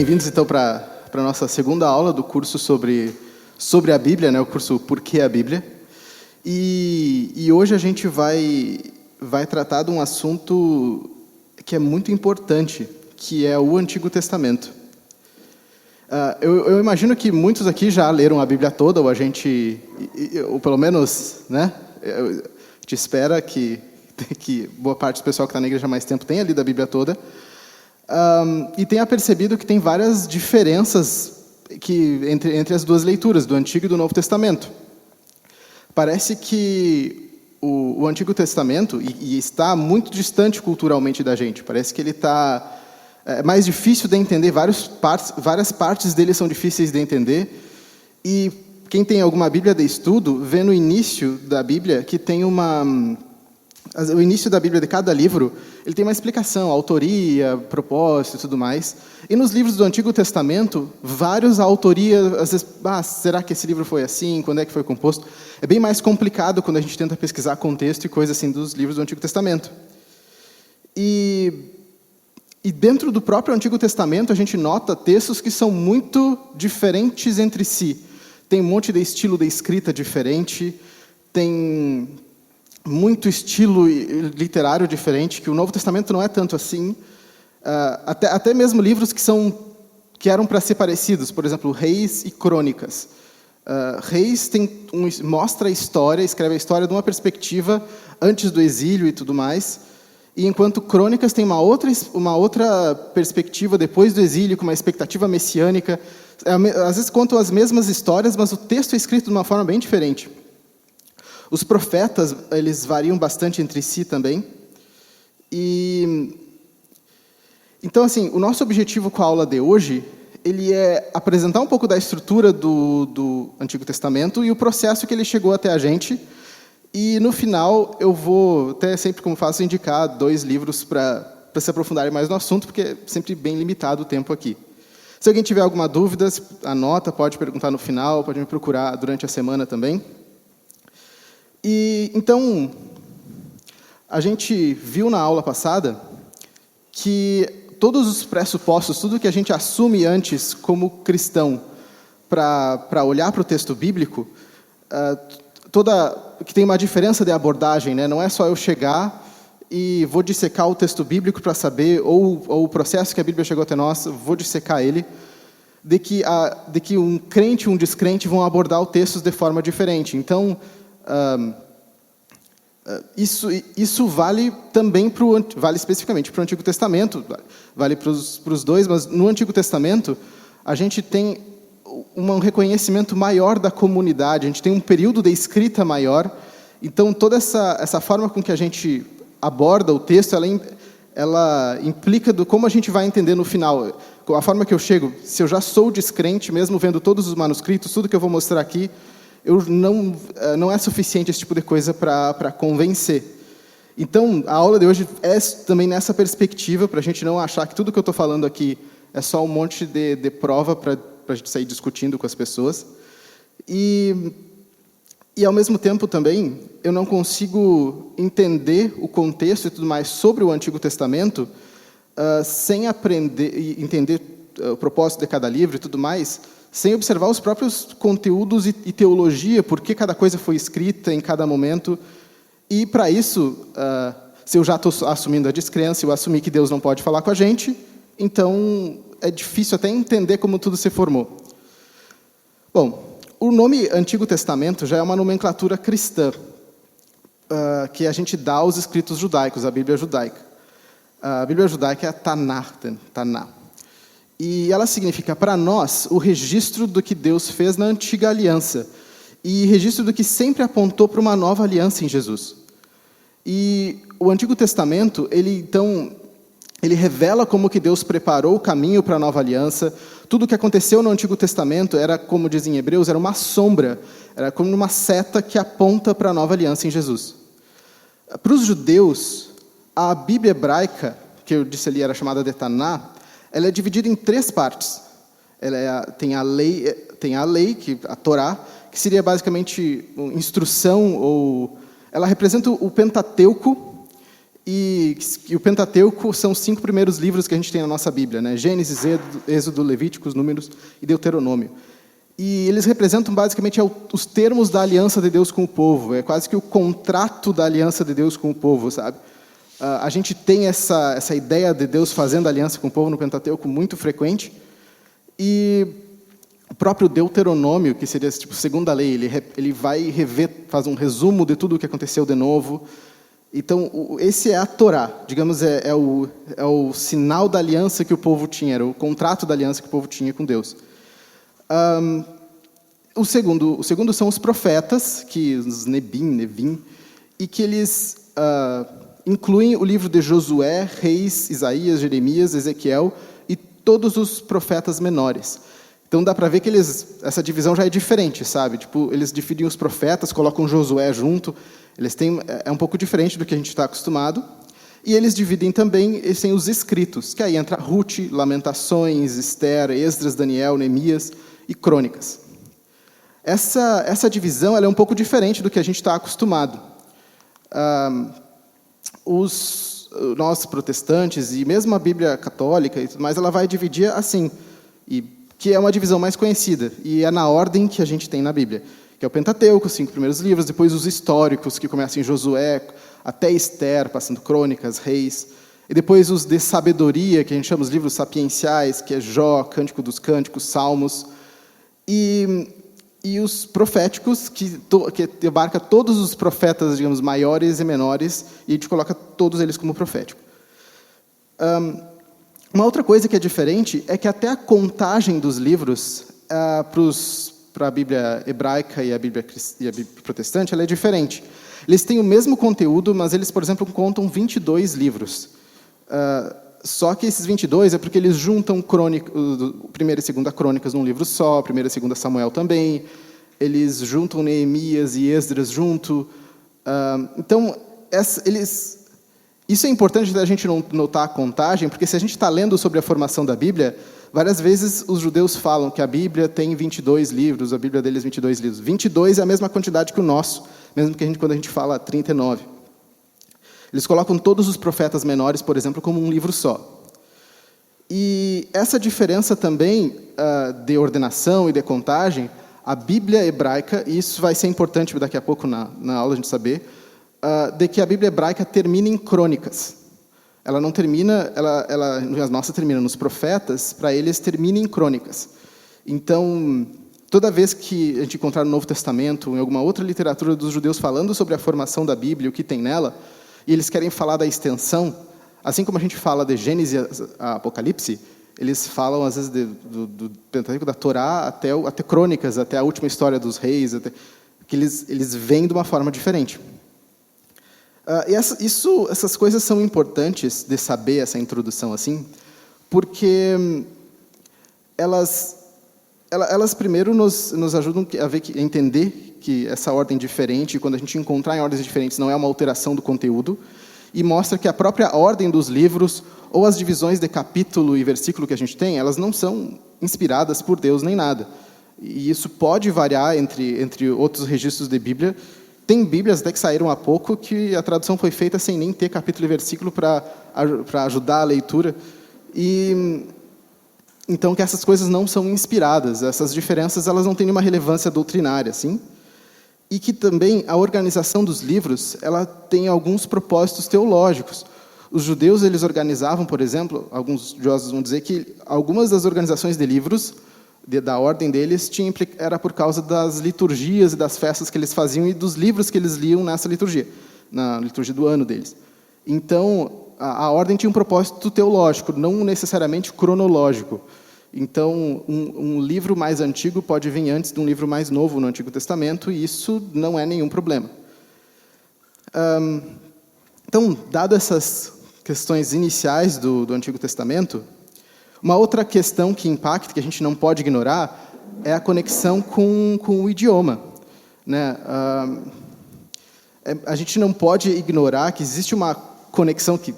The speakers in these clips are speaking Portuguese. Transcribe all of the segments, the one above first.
Bem-vindos então para a nossa segunda aula do curso sobre a Bíblia, né? O curso Por que a Bíblia? E hoje a gente vai tratar de um assunto que é muito importante, que é o Antigo Testamento. Eu imagino que muitos aqui já leram a Bíblia toda, ou pelo menos, né? A gente espera que boa parte do pessoal que está na igreja há mais tempo tenha lido a Bíblia toda. E tenha percebido que tem várias diferenças entre as duas leituras, do Antigo e do Novo Testamento. Parece que o Antigo Testamento e está muito distante culturalmente da gente. Parece que ele está mais difícil de entender, várias partes dele são difíceis de entender. E quem tem alguma Bíblia de estudo, vê no início da Bíblia que tem o início da Bíblia de cada livro, ele tem uma explicação, autoria, propósito e tudo mais. E nos livros do Antigo Testamento, vários a autoria, às vezes, será que esse livro foi assim? Quando é que foi composto? É bem mais complicado quando a gente tenta pesquisar contexto e coisas assim dos livros do Antigo Testamento. E dentro do próprio Antigo Testamento, a gente nota textos que são muito diferentes entre si. Tem um monte de estilo de escrita diferente, tem muito estilo literário diferente, que o Novo Testamento não é tanto assim. Até mesmo livros que eram para ser parecidos, por exemplo, Reis e Crônicas. Reis mostra a história, escreve a história de uma perspectiva antes do exílio e tudo mais, e enquanto Crônicas tem uma outra perspectiva depois do exílio, com uma expectativa messiânica. Às vezes contam as mesmas histórias, mas o texto é escrito de uma forma bem diferente. Os profetas, eles variam bastante entre si também. Então, assim, o nosso objetivo com a aula de hoje, ele é apresentar um pouco da estrutura do Antigo Testamento e o processo que ele chegou até a gente. E, no final, eu vou, até sempre como faço, indicar 2 livros para se aprofundarem mais no assunto, porque é sempre bem limitado o tempo aqui. Se alguém tiver alguma dúvida, anota, pode perguntar no final, pode me procurar durante a semana também. Então, a gente viu na aula passada que todos os pressupostos, tudo que a gente assume antes como cristão para olhar para o texto bíblico, que tem uma diferença de abordagem, né? Não é só eu chegar e vou dissecar o texto bíblico para saber, ou o processo que a Bíblia chegou até nós, vou dissecar ele, de que um crente e um descrente vão abordar o texto de forma diferente. Então, isso vale também vale especificamente para o Antigo Testamento, vale para os dois, mas no Antigo Testamento a gente tem um reconhecimento maior da comunidade, a gente tem um período de escrita maior, então toda essa forma com que a gente aborda o texto, ela implica como a gente vai entender no final. A forma que eu chego, se eu já sou descrente, mesmo vendo todos os manuscritos, tudo que eu vou mostrar aqui, não é suficiente esse tipo de coisa para convencer. Então, a aula de hoje é também nessa perspectiva, para a gente não achar que tudo que eu estou falando aqui é só um monte de prova para a gente sair discutindo com as pessoas. E, ao mesmo tempo, também, eu não consigo entender o contexto e tudo mais sobre o Antigo Testamento sem aprender e entender o propósito de cada livro e tudo mais, sem observar os próprios conteúdos e teologia, por que cada coisa foi escrita em cada momento. E, para isso, se eu já estou assumindo a descrença, eu assumi que Deus não pode falar com a gente, então é difícil até entender como tudo se formou. Bom, o nome Antigo Testamento já é uma nomenclatura cristã, que a gente dá aos escritos judaicos, a Bíblia judaica. A Bíblia judaica é a Taná. E ela significa, para nós, o registro do que Deus fez na antiga aliança. E registro do que sempre apontou para uma nova aliança em Jesus. E o Antigo Testamento, ele revela como que Deus preparou o caminho para a nova aliança. Tudo o que aconteceu no Antigo Testamento era, como dizem em Hebreus, era uma sombra. Era como uma seta que aponta para a nova aliança em Jesus. Para os judeus, a Bíblia hebraica, que eu disse ali era chamada de Taná, ela é dividida em 3 partes. Tem a lei, a Torá, que seria basicamente instrução, ou ela representa o Pentateuco, e o Pentateuco são os 5 primeiros livros que a gente tem na nossa Bíblia, né? Gênesis, Êxodo, Levíticos, Números e Deuteronômio. E eles representam basicamente os termos da aliança de Deus com o povo, é quase que o contrato da aliança de Deus com o povo, sabe? A gente tem essa ideia de Deus fazendo aliança com o povo no Pentateuco muito frequente, e o próprio Deuteronômio, que seria tipo segunda lei, ele vai faz um resumo de tudo o que aconteceu de novo. Então, esse é a Torá, digamos, é o sinal da aliança que o povo tinha, era o contrato da aliança que o povo tinha com Deus. O segundo são os profetas, os Nevim, e que eles incluem o livro de Josué, Reis, Isaías, Jeremias, Ezequiel e todos os profetas menores. Então dá para ver que essa divisão já é diferente, sabe? Tipo, eles dividem os profetas, colocam Josué junto. É um pouco diferente do que a gente está acostumado. E eles dividem também os escritos, que aí entra Ruth, Lamentações, Esther, Esdras, Daniel, Neemias e Crônicas. Essa divisão ela é um pouco diferente do que a gente está acostumado. Nós protestantes e mesmo a Bíblia católica e tudo mais, ela vai dividir assim, que é uma divisão mais conhecida, e é na ordem que a gente tem na Bíblia, que é o Pentateuco, os 5 primeiros livros, depois os históricos, que começam em Josué, até Esther, passando Crônicas, Reis, e depois os de sabedoria, que a gente chama os livros sapienciais, que é Jó, Cântico dos Cânticos, Salmos, e os proféticos, que abarca todos os profetas, digamos, maiores e menores, e a gente coloca todos eles como profético. Uma outra coisa que é diferente é que até a contagem dos livros para a Bíblia hebraica e a Bíblia protestante ela é diferente. Eles têm o mesmo conteúdo, mas eles, por exemplo, contam 22 livros. Só que esses 22 é porque eles juntam 1ª e 2ª Crônicas num livro só, 1ª e 2ª Samuel também, eles juntam Neemias e Esdras junto. Então, isso é importante da gente notar a contagem, porque se a gente está lendo sobre a formação da Bíblia, várias vezes os judeus falam que a Bíblia tem 22 livros, a Bíblia deles 22 livros. 22 é a mesma quantidade que o nosso, mesmo que quando a gente fala 39. Eles colocam todos os profetas menores, por exemplo, como um livro só. E essa diferença também de ordenação e de contagem, a Bíblia hebraica, e isso vai ser importante daqui a pouco na aula a gente saber, de que a Bíblia hebraica termina em crônicas. Ela não termina, a nossa termina nos profetas, para eles termina em crônicas. Então, toda vez que a gente encontrar no Novo Testamento, em alguma outra literatura dos judeus falando sobre a formação da Bíblia, o que tem nela, e eles querem falar da extensão, assim como a gente fala de Gênesis a Apocalipse, eles falam, às vezes, do Pentateuco, da Torá, até crônicas, até a última história dos reis, que eles veem de uma forma diferente. Essas coisas são importantes de saber, essa introdução assim, porque elas primeiro nos ajudam a entender que essa ordem diferente, quando a gente encontrar em ordens diferentes, não é uma alteração do conteúdo, e mostra que a própria ordem dos livros, ou as divisões de capítulo e versículo que a gente tem, elas não são inspiradas por Deus nem nada. E isso pode variar entre outros registros de Bíblia. Tem Bíblias até que saíram há pouco que a tradução foi feita sem nem ter capítulo e versículo para ajudar a leitura. Então, que essas coisas não são inspiradas, essas diferenças elas não têm nenhuma relevância doutrinária, assim. E que também a organização dos livros ela tem alguns propósitos teológicos. Os judeus eles organizavam, por exemplo, alguns estudiosos vão dizer que algumas das organizações de livros da ordem deles era por causa das liturgias e das festas que eles faziam e dos livros que eles liam nessa liturgia, na liturgia do ano deles. Então, a ordem tinha um propósito teológico, não necessariamente cronológico. Então, um livro mais antigo pode vir antes de um livro mais novo no Antigo Testamento, e isso não é nenhum problema. Então, dado essas questões iniciais do Antigo Testamento, uma outra questão que impacta, que a gente não pode ignorar, é a conexão com o idioma, né? A gente não pode ignorar que existe uma conexão que,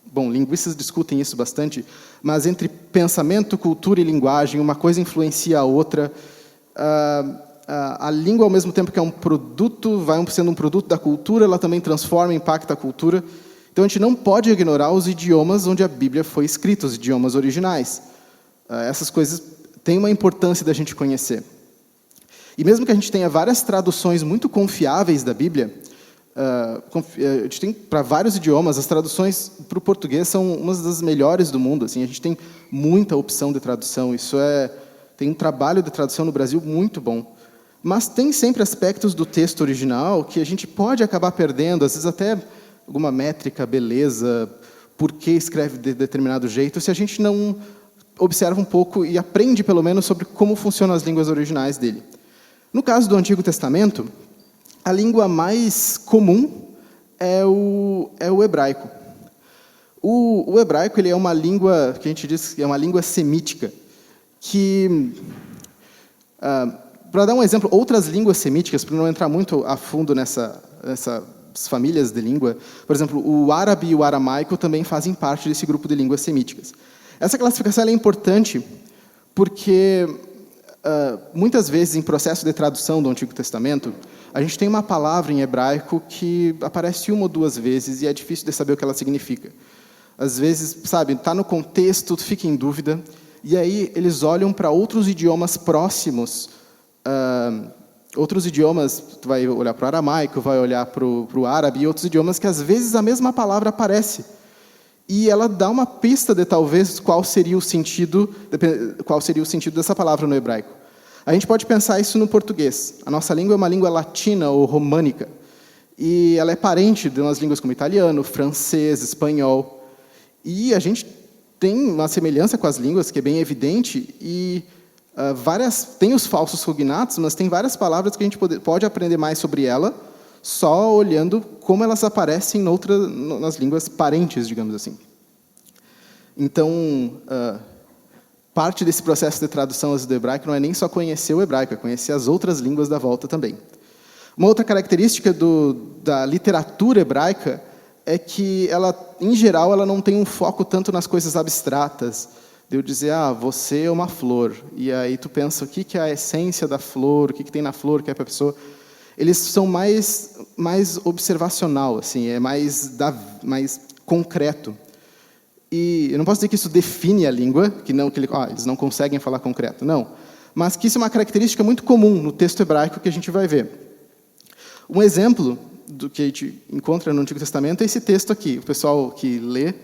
bom, linguistas discutem isso bastante, mas entre pensamento, cultura e linguagem, uma coisa influencia a outra. A língua, ao mesmo tempo que é um produto, vai sendo um produto da cultura, ela também transforma e impacta a cultura. Então, a gente não pode ignorar os idiomas onde a Bíblia foi escrita, os idiomas originais. Essas coisas têm uma importância da gente conhecer. E mesmo que a gente tenha várias traduções muito confiáveis da Bíblia, a gente tem para vários idiomas, as traduções para o português são umas das melhores do mundo. Assim, a gente tem muita opção de tradução, tem um trabalho de tradução no Brasil muito bom. Mas tem sempre aspectos do texto original que a gente pode acabar perdendo, às vezes até alguma métrica, beleza, por que escreve de determinado jeito, se a gente não observa um pouco e aprende, pelo menos, sobre como funcionam as línguas originais dele. No caso do Antigo Testamento, a língua mais comum é o hebraico. O hebraico ele é uma língua, que a gente diz que é uma língua semítica, que, para dar um exemplo, outras línguas semíticas, para não entrar muito a fundo nessas famílias de língua, por exemplo, o árabe e o aramaico também fazem parte desse grupo de línguas semíticas. Essa classificação é importante porque muitas vezes, em processo de tradução do Antigo Testamento, a gente tem uma palavra em hebraico que aparece uma ou duas vezes e é difícil de saber o que ela significa. Às vezes, sabe, está no contexto, tu fica em dúvida, e aí eles olham para outros idiomas próximos, outros idiomas, tu vai olhar para o aramaico, vai olhar para o árabe, e outros idiomas que às vezes a mesma palavra aparece. E ela dá uma pista de talvez qual seria o sentido dessa palavra no hebraico. A gente pode pensar isso no português. A nossa língua é uma língua latina ou românica. E ela é parente de umas línguas como italiano, francês, espanhol. E a gente tem uma semelhança com as línguas que é bem evidente. E tem os falsos cognatos, mas tem várias palavras que a gente pode aprender mais sobre ela só olhando como elas aparecem nas línguas parentes, digamos assim. Então, parte desse processo de tradução do hebraico não é nem só conhecer o hebraico, é conhecer as outras línguas da volta também. Uma outra característica da literatura hebraica é que, em geral, ela não tem um foco tanto nas coisas abstratas, de eu dizer, você é uma flor, e aí tu pensa o que é a essência da flor, o que tem na flor que é para a pessoa. Eles são mais observacional, assim, é mais concreto. E eu não posso dizer que isso define a língua, eles não conseguem falar concreto, não. Mas que isso é uma característica muito comum no texto hebraico que a gente vai ver. Um exemplo do que a gente encontra no Antigo Testamento é esse texto aqui. O pessoal que lê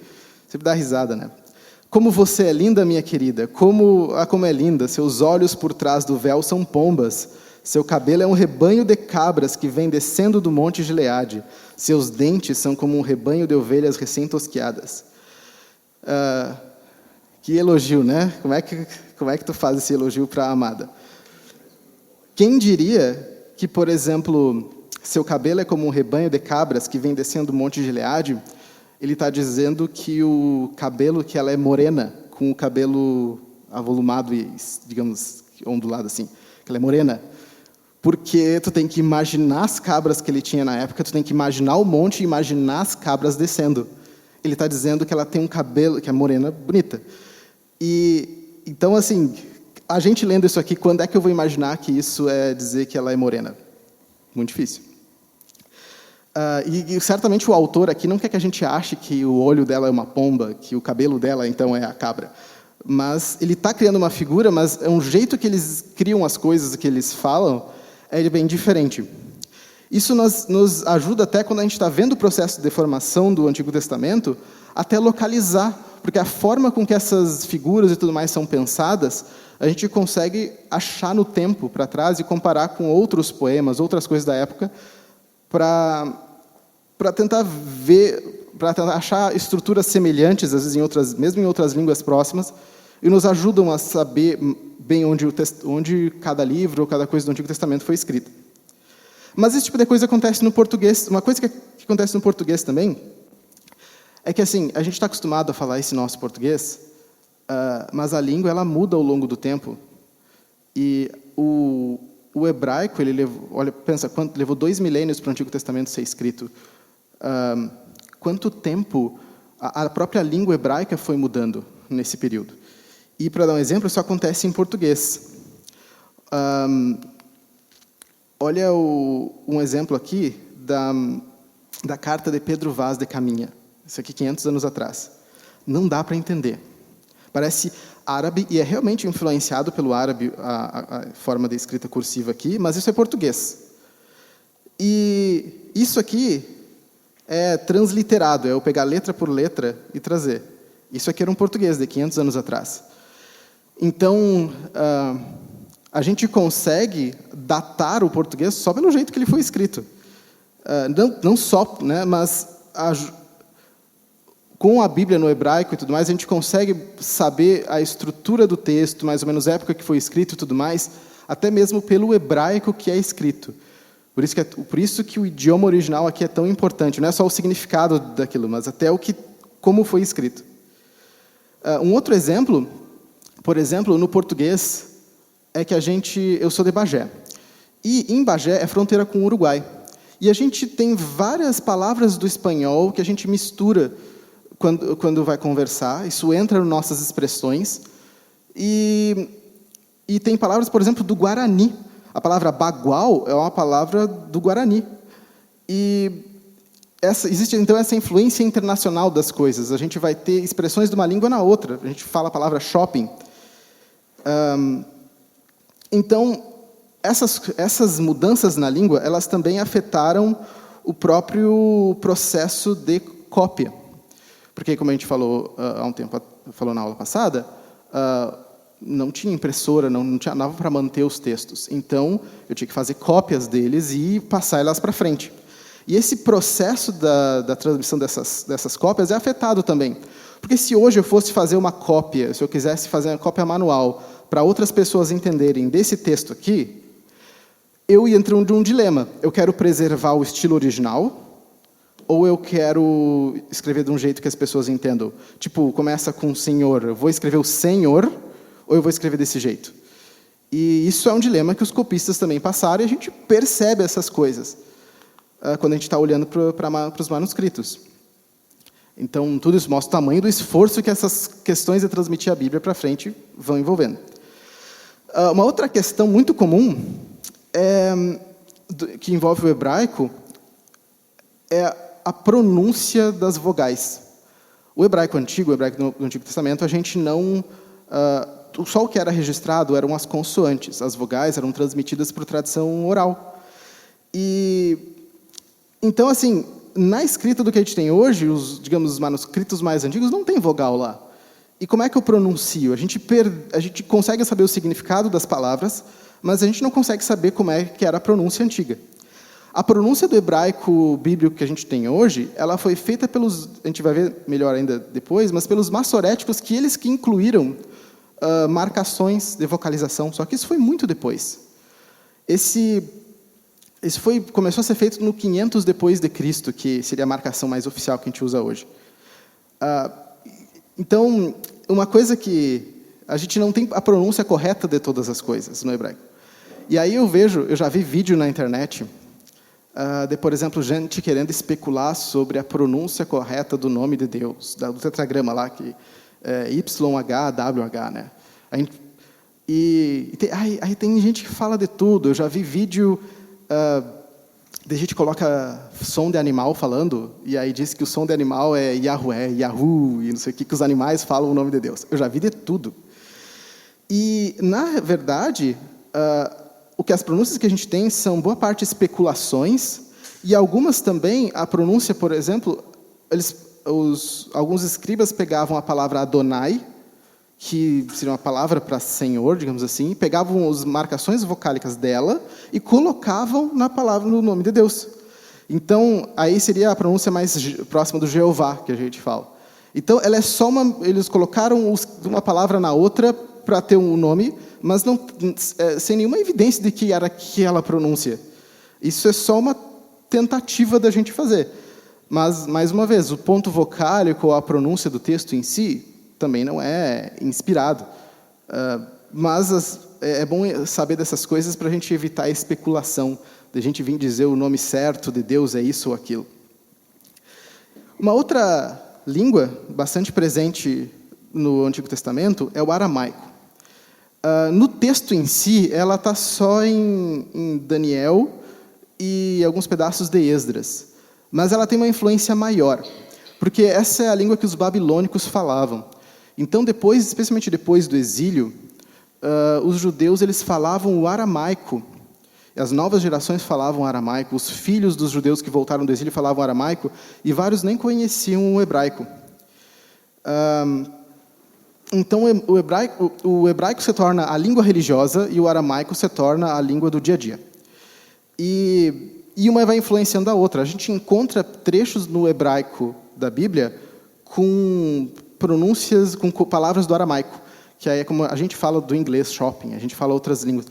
sempre dá risada, né? Como você é linda, minha querida, como é linda, seus olhos por trás do véu são pombas, seu cabelo é um rebanho de cabras que vem descendo do monte Gileade, seus dentes são como um rebanho de ovelhas recém-tosquiadas. Que elogio, né? Como é que tu faz esse elogio para a amada? Quem diria que, por exemplo, seu cabelo é como um rebanho de cabras que vem descendo do monte Gileade? Ele está dizendo que que ela é morena, com o cabelo avolumado e, digamos, ondulado assim, que ela é morena. Porque tu tem que imaginar as cabras que ele tinha na época, tu tem que imaginar o monte e imaginar as cabras descendo. Ele está dizendo que ela tem um cabelo, que é morena, bonita. E, então, assim, a gente lendo isso aqui, quando é que eu vou imaginar que isso é dizer que ela é morena? Muito difícil. E certamente o autor aqui não quer que a gente ache que o olho dela é uma pomba, que o cabelo dela, então, é a cabra. Mas ele está criando uma figura, mas é um jeito que eles criam as coisas, que eles falam, é bem diferente. Isso nos ajuda até quando a gente está vendo o processo de formação do Antigo Testamento, até localizar, porque a forma com que essas figuras e tudo mais são pensadas, a gente consegue achar no tempo para trás e comparar com outros poemas, outras coisas da época, para tentar ver, para tentar achar estruturas semelhantes, às vezes mesmo em outras línguas próximas, e nos ajudam a saber bem onde cada livro ou cada coisa do Antigo Testamento foi escrita. Mas esse tipo de coisa acontece no português. Uma coisa que acontece no português também é que, assim, a gente está acostumado a falar esse nosso português, mas a língua ela muda ao longo do tempo. E o hebraico, ele levou 2 milênios para o Antigo Testamento ser escrito. Quanto tempo a própria língua hebraica foi mudando nesse período? E, para dar um exemplo, isso acontece em português. Olha um exemplo aqui da carta de Pedro Vaz de Caminha. Isso aqui 500 anos atrás. Não dá para entender. Parece árabe, e é realmente influenciado pelo árabe a forma de escrita cursiva aqui, mas isso é português. E isso aqui é transliterado, é eu pegar letra por letra e trazer. Isso aqui era um português de 500 anos atrás. Então, a gente consegue datar o português só pelo jeito que ele foi escrito. Não só, né, mas com a Bíblia no hebraico e tudo mais, a gente consegue saber a estrutura do texto, mais ou menos a época que foi escrito e tudo mais, até mesmo pelo hebraico que é escrito. Por isso que o idioma original aqui é tão importante. Não é só o significado daquilo, mas até como foi escrito. Um outro exemplo, por exemplo, no português, é que eu sou de Bagé. E em Bagé é fronteira com o Uruguai. E a gente tem várias palavras do espanhol que a gente mistura quando vai conversar. Isso entra nas nossas expressões. E tem palavras, por exemplo, do Guarani. A palavra bagual é uma palavra do Guarani. E existe, então, essa influência internacional das coisas. A gente vai ter expressões de uma língua na outra. A gente fala a palavra shopping. Então, essas mudanças na língua, elas também afetaram o próprio processo de cópia. Porque, como a gente falou há um tempo, falou na aula passada, não tinha impressora, não tinha nada para manter os textos. Então, eu tinha que fazer cópias deles e passar elas para frente. E esse processo da transmissão dessas cópias é afetado também. Porque se hoje eu fosse fazer uma cópia, se eu quisesse fazer uma cópia manual para outras pessoas entenderem desse texto aqui, eu ia entrar num dilema. Eu quero preservar o estilo original, ou eu quero escrever de um jeito que as pessoas entendam? Tipo, começa com senhor. Eu vou escrever o senhor, ou eu vou escrever desse jeito? E isso é um dilema que os copistas também passaram, e a gente percebe essas coisas quando a gente está olhando para os manuscritos. Então, tudo isso mostra o tamanho do esforço que essas questões de transmitir a Bíblia para frente vão envolvendo. Uma outra questão muito comum que envolve o hebraico é a pronúncia das vogais. O hebraico antigo, o hebraico do Antigo Testamento, a gente não... só o que era registrado eram as consoantes. As vogais eram transmitidas por tradição oral. Então, assim, na escrita do que a gente tem hoje, os manuscritos mais antigos, não tem vogal lá. E como é que eu pronuncio? A gente consegue saber o significado das palavras, mas a gente não consegue saber como é que era a pronúncia antiga. A pronúncia do hebraico bíblico que a gente tem hoje, ela foi feita a gente vai ver melhor ainda depois, mas pelos massoréticos, que incluíram marcações de vocalização, só que isso foi muito depois. Começou a ser feito no 500 depois de Cristo, que seria a marcação mais oficial que a gente usa hoje. Então, uma coisa que a gente não tem a pronúncia correta de todas as coisas no hebraico. E aí eu já vi vídeo na internet de, por exemplo, gente querendo especular sobre a pronúncia correta do nome de Deus, do tetragrama lá, que é YHWH, né? Aí tem gente que fala de tudo. Eu já vi vídeo de gente que coloca som de animal falando, e aí diz que o som de animal é Yahweh, Yahoo, e não sei o que os animais falam o nome de Deus. Eu já vi de tudo. E, na verdade, as pronúncias que a gente tem são, boa parte, especulações, e algumas também, a pronúncia, por exemplo, alguns escribas pegavam a palavra Adonai, que seria uma palavra para Senhor, digamos assim, pegavam as marcações vocálicas dela e colocavam na palavra, no nome de Deus. Então, aí seria a pronúncia mais próxima do Jeová, que a gente fala. Então, ela é só eles colocaram uma palavra na outra para ter um nome, mas não, sem nenhuma evidência de que era aquela pronúncia. Isso é só uma tentativa da gente fazer. Mas, mais uma vez, o ponto vocálico ou a pronúncia do texto em si também não é inspirado. Mas é bom saber dessas coisas para a gente evitar a especulação, de a gente vir dizer o nome certo de Deus é isso ou aquilo. Uma outra língua bastante presente no Antigo Testamento é o aramaico. No texto em si, ela está só em Daniel e alguns pedaços de Esdras. Mas ela tem uma influência maior. porque essa é a língua que os babilônicos falavam. Então, especialmente depois do exílio, os judeus eles falavam o aramaico. As novas gerações falavam aramaico, os filhos dos judeus que voltaram do exílio falavam aramaico, e vários nem conheciam o hebraico. Então, o hebraico se torna a língua religiosa e o aramaico se torna a língua do dia a dia. E uma vai influenciando a outra. A gente encontra trechos no hebraico da Bíblia com pronúncias, com palavras do aramaico, que é como a gente fala do inglês shopping, a gente fala outras línguas.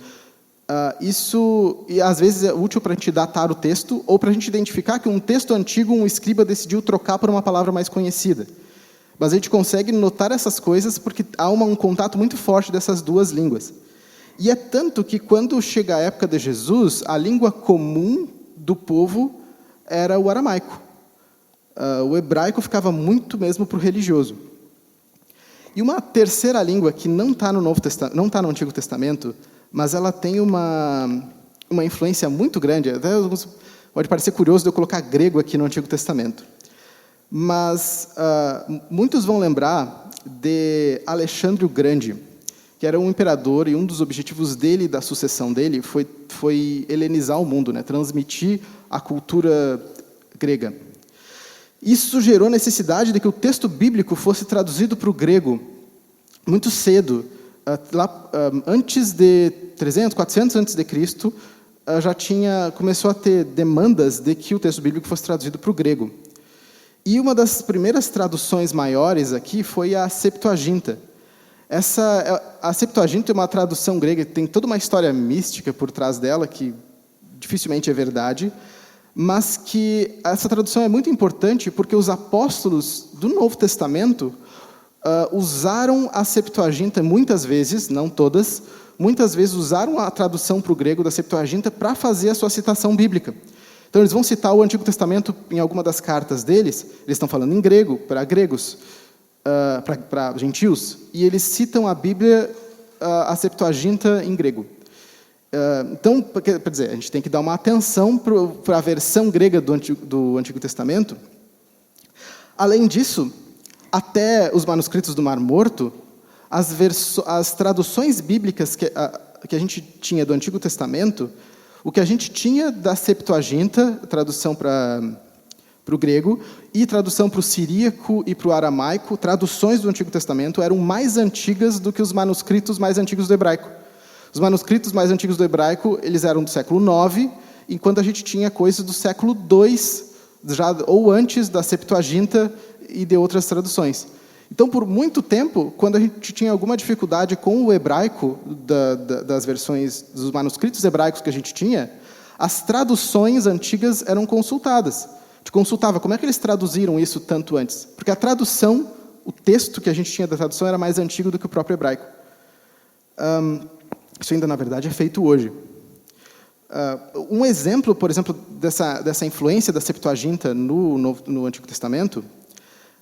Isso, e às vezes, é útil para a gente datar o texto ou para a gente identificar que um texto antigo, um escriba decidiu trocar por uma palavra mais conhecida. Mas a gente consegue notar essas coisas porque há um contato muito forte dessas duas línguas. E é tanto que, quando chega a época de Jesus, a língua comum do povo era o aramaico. O hebraico ficava muito mesmo para o religioso. E uma terceira língua que não está no Antigo Testamento, mas ela tem uma influência muito grande. Até pode parecer curioso de eu colocar grego aqui no Antigo Testamento. Mas muitos vão lembrar de Alexandre o Grande, que era um imperador, e um dos objetivos dele, da sucessão dele, foi helenizar o mundo, né? Transmitir a cultura grega. Isso gerou a necessidade de que o texto bíblico fosse traduzido para o grego muito cedo. Antes de 300, 400 antes de Cristo, começou a ter demandas de que o texto bíblico fosse traduzido para o grego. E uma das primeiras traduções maiores aqui foi a Septuaginta. A Septuaginta é uma tradução grega, tem toda uma história mística por trás dela, que dificilmente é verdade, mas que essa tradução é muito importante porque os apóstolos do Novo Testamento usaram a Septuaginta muitas vezes, não todas, muitas vezes usaram a tradução para o grego da Septuaginta para fazer a sua citação bíblica. Então, eles vão citar o Antigo Testamento em alguma das cartas deles, eles estão falando em grego, para gregos, para gentios, e eles citam a Bíblia, a Septuaginta, em grego. Então, quer dizer, a gente tem que dar uma atenção para a versão grega do Antigo Testamento. Além disso, até os manuscritos do Mar Morto, as traduções bíblicas que a gente tinha do Antigo Testamento, o que a gente tinha da Septuaginta, tradução para o grego, e tradução para o siríaco e para o aramaico, traduções do Antigo Testamento, eram mais antigas do que os manuscritos mais antigos do hebraico. Os manuscritos mais antigos do hebraico, eles eram do século IX, enquanto a gente tinha coisas do século II, ou antes da Septuaginta e de outras traduções. Então, por muito tempo, quando a gente tinha alguma dificuldade com o hebraico, das versões dos manuscritos hebraicos que a gente tinha, as traduções antigas eram consultadas. A gente consultava como é que eles traduziram isso tanto antes. Porque a tradução, o texto que a gente tinha da tradução era mais antigo do que o próprio hebraico. Isso ainda, na verdade, é feito hoje. Um exemplo, por exemplo, dessa influência da Septuaginta no Antigo Testamento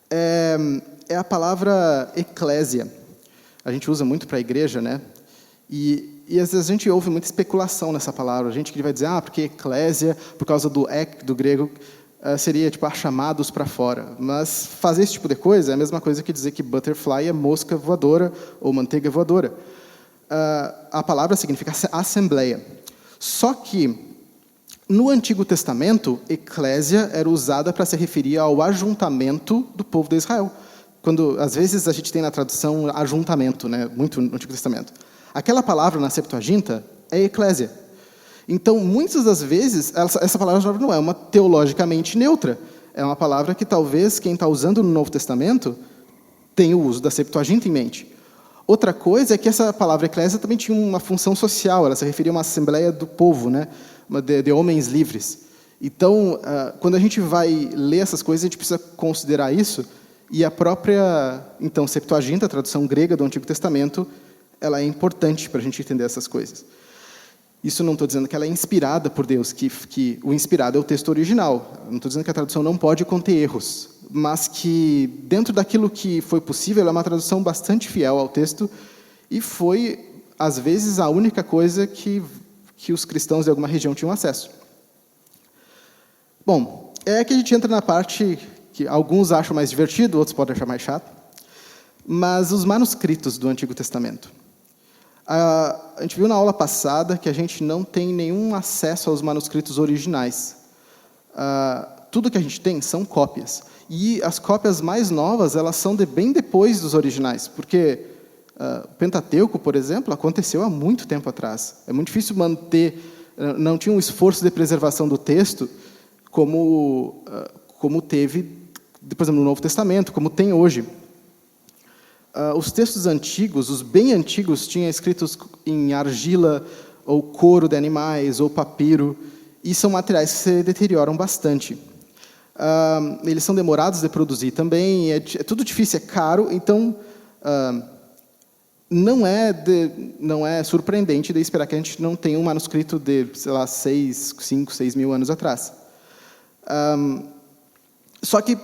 é a palavra eclésia. A gente usa muito para a igreja, né? E às vezes a gente ouve muita especulação nessa palavra. A gente que vai dizer, porque eclésia, por causa do ek, do grego, seria tipo chamados para fora. Mas fazer esse tipo de coisa é a mesma coisa que dizer que butterfly é mosca voadora ou manteiga voadora. A palavra significa assembleia. Só que no Antigo Testamento, eclésia era usada para se referir ao ajuntamento do povo de Israel. Às vezes a gente tem na tradução ajuntamento, né, muito no Antigo Testamento. Aquela palavra na Septuaginta é eclésia. Então, muitas das vezes, essa palavra não é uma teologicamente neutra. É uma palavra que talvez quem está usando no Novo Testamento tenha o uso da Septuaginta em mente. Outra coisa é que essa palavra eclésia também tinha uma função social, ela se referia a uma assembleia do povo, né, de homens livres. Então, quando a gente vai ler essas coisas, a gente precisa considerar isso. E a própria, então, Septuaginta, a tradução grega do Antigo Testamento, ela é importante para a gente entender essas coisas. Isso não estou dizendo que ela é inspirada por Deus, que o inspirado é o texto original. Não estou dizendo que a tradução não pode conter erros, mas que, dentro daquilo que foi possível, ela é uma tradução bastante fiel ao texto e foi, às vezes, a única coisa que os cristãos de alguma região tinham acesso. Bom, é que a gente entra na parte que alguns acham mais divertido, outros podem achar mais chato, mas os manuscritos do Antigo Testamento. A gente viu na aula passada que a gente não tem nenhum acesso aos manuscritos originais. Tudo que a gente tem são cópias. E as cópias mais novas, elas são bem depois dos originais, porque o Pentateuco, por exemplo, aconteceu há muito tempo atrás. É muito difícil manter, não tinha um esforço de preservação do texto como teve, por exemplo, no Novo Testamento, como tem hoje. Os textos antigos, os bem antigos, tinham escritos em argila, ou couro de animais, ou papiro, e são materiais que se deterioram bastante. Eles são demorados de produzir também, é tudo difícil, é caro, então não é surpreendente de esperar que a gente não tenha um manuscrito de, sei lá, 5, 6 mil anos atrás. Só que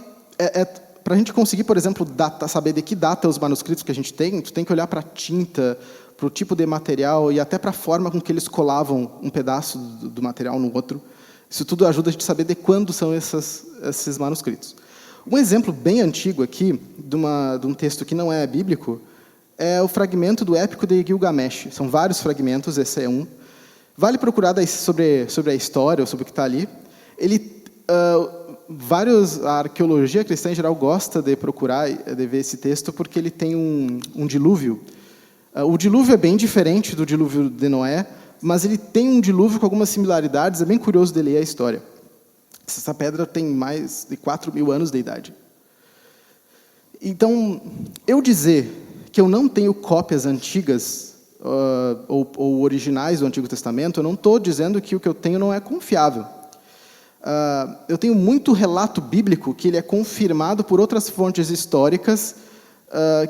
para a gente conseguir, por exemplo, saber de que data os manuscritos que a gente tem, tu tem que olhar para a tinta, para o tipo de material e até para a forma com que eles colavam um pedaço do material no outro. Isso tudo ajuda a gente a saber de quando são esses manuscritos. Um exemplo bem antigo aqui, de um texto que não é bíblico, é o fragmento do Épico de Gilgamesh. São vários fragmentos, esse é um. Vale procurar sobre a história, ou sobre o que está ali. A arqueologia cristã em geral gosta de procurar, de ver esse texto, porque ele tem um dilúvio. O dilúvio é bem diferente do dilúvio de Noé, mas ele tem um dilúvio com algumas similaridades, é bem curioso de ler a história. Essa pedra tem mais de 4 mil anos de idade. Então, eu dizer que eu não tenho cópias antigas ou originais do Antigo Testamento, eu não estou dizendo que o que eu tenho não é confiável. Eu tenho muito relato bíblico que ele é confirmado por outras fontes históricas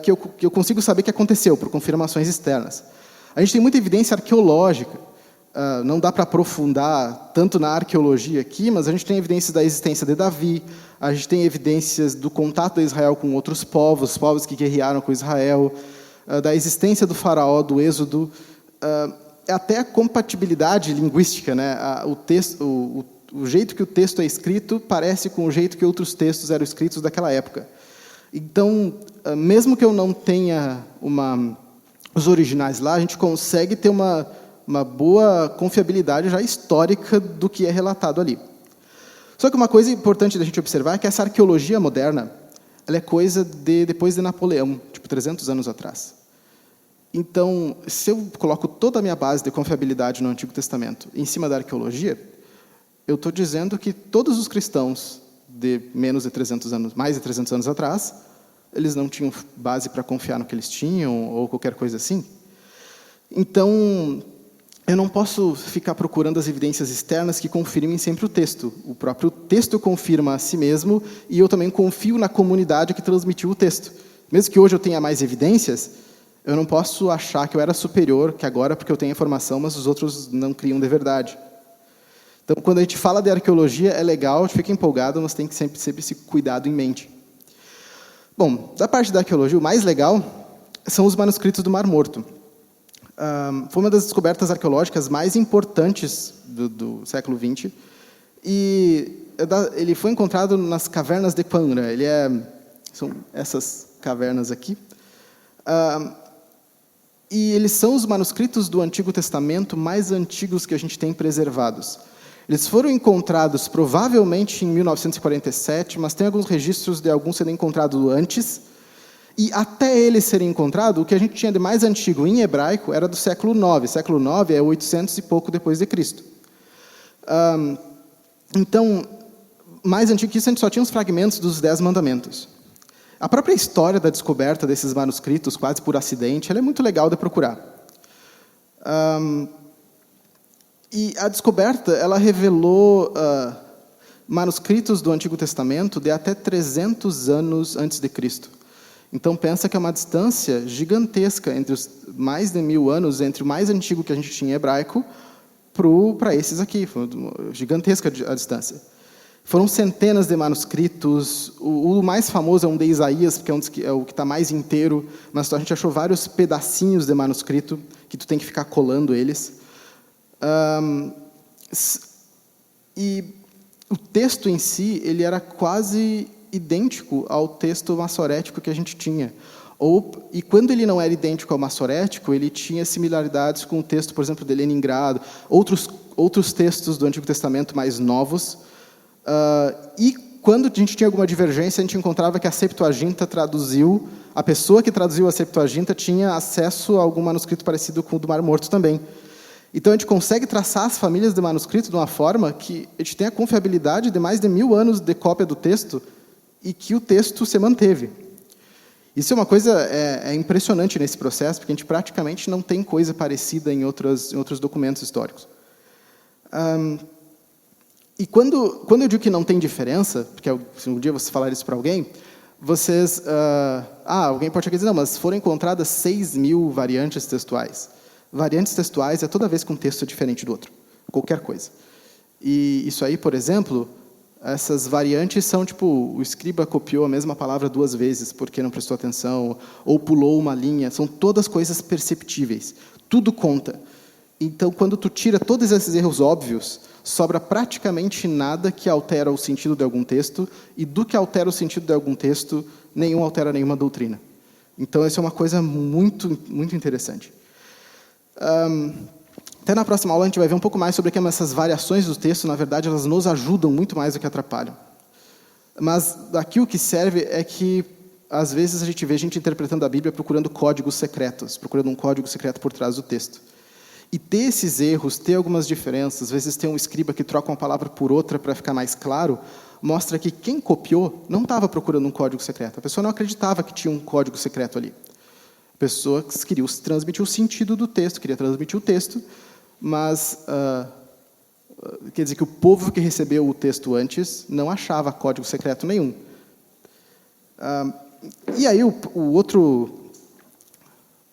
que eu consigo saber que aconteceu, por confirmações externas. A gente tem muita evidência arqueológica, não dá para aprofundar tanto na arqueologia aqui, mas a gente tem evidências da existência de Davi, a gente tem evidências do contato de Israel com outros povos que guerrearam com Israel, da existência do faraó, do êxodo, até a compatibilidade linguística, né? O jeito que o texto é escrito parece com o jeito que outros textos eram escritos daquela época. Então, mesmo que eu não tenha os originais lá, a gente consegue ter uma boa confiabilidade já histórica do que é relatado ali. Só que uma coisa importante da gente observar é que essa arqueologia moderna, ela é coisa depois de Napoleão, tipo 300 anos atrás. Então, se eu coloco toda a minha base de confiabilidade no Antigo Testamento em cima da arqueologia, eu estou dizendo que todos os cristãos de mais de 300 anos atrás, eles não tinham base para confiar no que eles tinham ou qualquer coisa assim. Então, eu não posso ficar procurando as evidências externas que confirmem sempre o texto. O próprio texto confirma a si mesmo e eu também confio na comunidade que transmitiu o texto. Mesmo que hoje eu tenha mais evidências, eu não posso achar que eu era superior que agora porque eu tenho informação, mas os outros não criam de verdade. Então, quando a gente fala de arqueologia, é legal, a gente fica empolgado, mas tem que sempre esse cuidado em mente. Bom, da parte da arqueologia, o mais legal são os manuscritos do Mar Morto. Foi uma das descobertas arqueológicas mais importantes do século XX. E ele foi encontrado nas cavernas de Pangra. São essas cavernas aqui. E eles são os manuscritos do Antigo Testamento mais antigos que a gente tem preservados. Eles foram encontrados provavelmente em 1947, mas tem alguns registros de alguns serem encontrados antes. E até eles serem encontrados, o que a gente tinha de mais antigo em hebraico era do século IX. Século IX é 800 e pouco depois de Cristo. Então, mais antigo que isso, a gente só tinha os fragmentos dos 10 mandamentos. A própria história da descoberta desses manuscritos, quase por acidente, ela é muito legal de procurar. E a descoberta, ela revelou manuscritos do Antigo Testamento de até 300 anos antes de Cristo. Então, pensa que é uma distância gigantesca entre os mais de 1000 anos, entre o mais antigo que a gente tinha em hebraico para esses aqui. Foi gigantesca a distância. Foram centenas de manuscritos. O mais famoso é um de Isaías, porque é o que está mais inteiro, mas a gente achou vários pedacinhos de manuscrito que tu tem que ficar colando eles. E o texto em si, ele era quase idêntico ao texto massorético que a gente tinha. E quando ele não era idêntico ao massorético, ele tinha similaridades com o texto, por exemplo, de Leningrado, outros textos do Antigo Testamento mais novos. E quando a gente tinha alguma divergência, a gente encontrava que a Septuaginta traduziu, a pessoa que traduziu a Septuaginta tinha acesso a algum manuscrito parecido com o do Mar Morto também. Então, a gente consegue traçar as famílias de manuscrito de uma forma que a gente tem a confiabilidade de mais de 1000 anos de cópia do texto e que o texto se manteve. Isso é uma coisa impressionante nesse processo, porque a gente praticamente não tem coisa parecida em outros documentos históricos. E quando eu digo que não tem diferença, porque se um dia você falar isso para alguém, alguém pode dizer, não, mas foram encontradas 6.000 variantes textuais. Variantes textuais é toda vez que um texto é diferente do outro, qualquer coisa. E isso aí, por exemplo, essas variantes são tipo, o escriba copiou a mesma palavra 2 vezes porque não prestou atenção, ou pulou uma linha, são todas coisas perceptíveis, tudo conta. Então, quando tu tira todos esses erros óbvios, sobra praticamente nada que altera o sentido de algum texto, e do que altera o sentido de algum texto, nenhum altera nenhuma doutrina. Então, essa é uma coisa muito, muito interessante. Até na próxima aula a gente vai ver um pouco mais sobre como essas variações do texto, na verdade, elas nos ajudam muito mais do que atrapalham. Mas aqui o que serve é que, às vezes, a gente vê gente interpretando a Bíblia procurando códigos secretos, procurando um código secreto por trás do texto. E ter esses erros, ter algumas diferenças, às vezes tem um escriba que troca uma palavra por outra para ficar mais claro, mostra que quem copiou não estava procurando um código secreto. A pessoa não acreditava que tinha um código secreto ali. A pessoa queria transmitir o sentido do texto, queria transmitir o texto, mas quer dizer que o povo que recebeu o texto antes não achava código secreto nenhum. E aí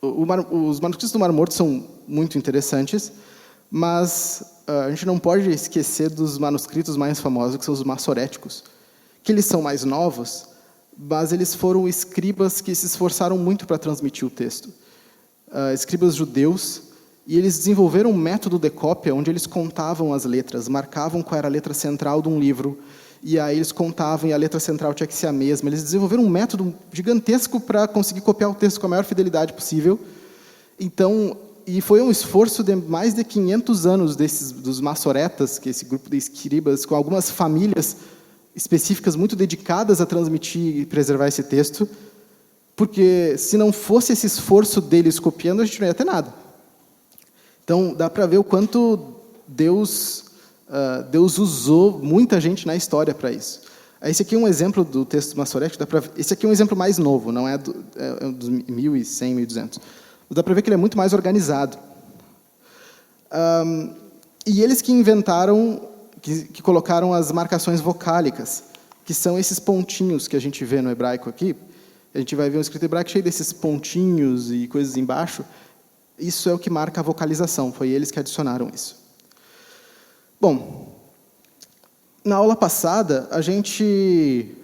os manuscritos do Mar Morto são muito interessantes, mas a gente não pode esquecer dos manuscritos mais famosos, que são os massoréticos, que eles são mais novos, mas eles foram escribas que se esforçaram muito para transmitir o texto. Escribas judeus, e eles desenvolveram um método de cópia onde eles contavam as letras, marcavam qual era a letra central de um livro, e aí eles contavam, e a letra central tinha que ser a mesma. Eles desenvolveram um método gigantesco para conseguir copiar o texto com a maior fidelidade possível. Então, e foi um esforço de mais de 500 anos dos massoretas, que é esse grupo de escribas, com algumas famílias específicas muito dedicadas a transmitir e preservar esse texto, porque se não fosse esse esforço deles copiando, a gente não ia ter nada. Então, dá para ver o quanto Deus usou muita gente na história para isso. Esse aqui é um exemplo do texto massorético. Esse aqui é um exemplo mais novo, não é dos 1100, 1200. Dá para ver que ele é muito mais organizado. E eles que inventaram, que colocaram as marcações vocálicas, que são esses pontinhos que a gente vê no hebraico aqui. A gente vai ver um escrito hebraico cheio desses pontinhos e coisas embaixo. Isso é o que marca a vocalização. Foi eles que adicionaram isso. Bom, na aula passada, a gente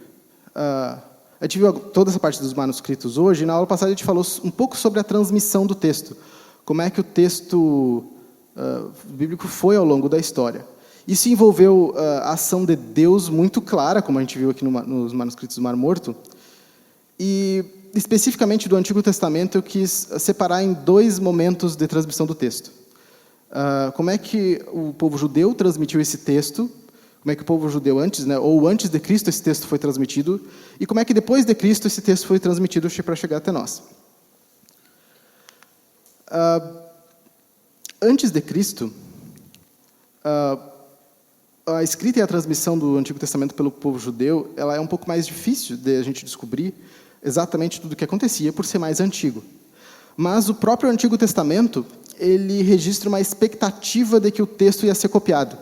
viu toda essa parte dos manuscritos hoje, e na aula passada a gente falou um pouco sobre a transmissão do texto, como é que o texto bíblico foi ao longo da história. Isso envolveu a ação de Deus muito clara, como a gente viu aqui nos manuscritos do Mar Morto, e especificamente do Antigo Testamento eu quis separar em 2 momentos de transmissão do texto. Como é que o povo judeu transmitiu esse texto, como é que o povo judeu antes, ou antes de Cristo esse texto foi transmitido, e como é que depois de Cristo esse texto foi transmitido para chegar até nós. Antes de Cristo, a escrita e a transmissão do Antigo Testamento pelo povo judeu, ela é um pouco mais difícil de a gente descobrir exatamente tudo o que acontecia por ser mais antigo. Mas o próprio Antigo Testamento, ele registra uma expectativa de que o texto ia ser copiado.